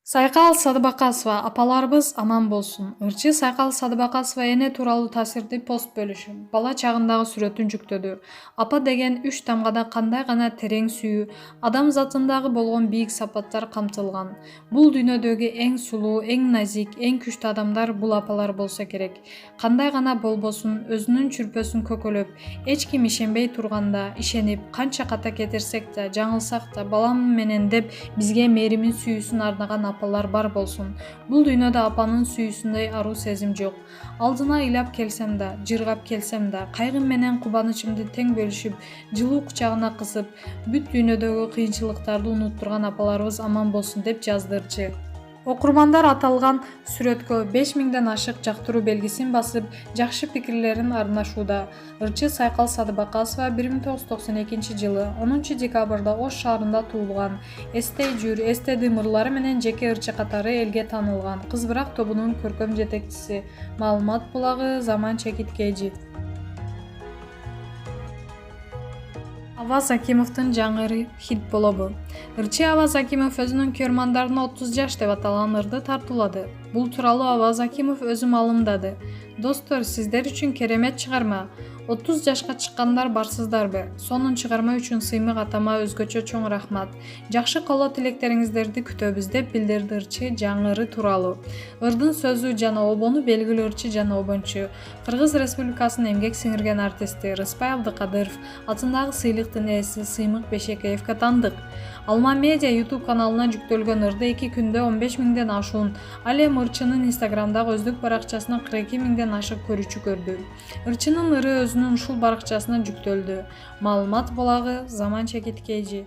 Сайкал Садыбакасова апаларыбыз аман болсун. Ырчы Сайкал Садыбакасова эне тууралуу таасирдүү пост бөлүшүп, бала чагындагы сүрөтүн жүктөдү. Апа деген 3 тамгада кандай гана терең сүйүү, адам затындагы болгон бийик сапаттар камтылган. Бул дүйнөдөгү эң сулуу, эң назик, эң күчтүү адамдар бул апалар болсо керек. Кандай гана болбосун, өзүнүн чүрпөсүн көкөлөп, эч ким ишенбей турганда ишенип, канча ката кетирсек да, жаңылсак да, балам менен деп бизге мээримин сүйүүсүн арнаган апалар бар болсун. Бул дүйнөдө апанын сүйүүсүндөй аруу сезим жок. Алдына ыйлап келсем да, жыргап келсем да, кайгым менен кубанычымды тең бөлүшүп, жылуу кучагына кысып, бүт дүйнөдөгү кыйынчылыктарды унуттурган апаларыбыз аман болсун деп жазды ырчы. Окурмандар аталган сүрөткө 5000ден ашык жактыруу белгисин басып, жакшы пикирлерин арнашууда. Ырчы Сайкал Садыбакасова 1992 жылы 10 декабрда Ош шаарында туулган. Эстей жүр, эстеди мырлары менен жеке ырчы катары элге таанылган. Кыз-бырак тобунун көркөм жетекчиси. Маалымат булагы Заман Чекиткейji. Аваз Акимовдун жаңыры хит болобу? Ырчы Аваз Акимов өзүнүн көрөрмандарына 30 жаш деп аталган ырды тартуулады. Бул тууралуу Аваз Акимов өзү маалымдады. Достор, сиздер үчүн керемет чыгарма. 30 жашка чыккандар барсыздарбы? Сонун чыгарма үчүн Сыймык атама өзгөчө чоң рахмат. Жакшы коло тилектериңиздерди күтөбүз деп билдирди ырчы жаңыры тууралуу. Ырдын сөзү жана обону белгилүү ырчы жана обончу, Кыргыз Республикасынын эмгек сиңирген артисти Рыспай Абдыкадыров атындагы сыйлыктын ээси Сыймык Бешекеевге таандык. Алма Медиа YouTube каналына жүктөлгөн ырды 2 күндө 15.000ден ашуун, ал эми ырчынын Инстаграмдагы өздүк баракчасына 42.000ден ашык көрүүчү көрдү. Ырчынын ыры өзүнүн ушул баракчасына жүктөлдү. Маалымат булагы Заман Чекиткейji.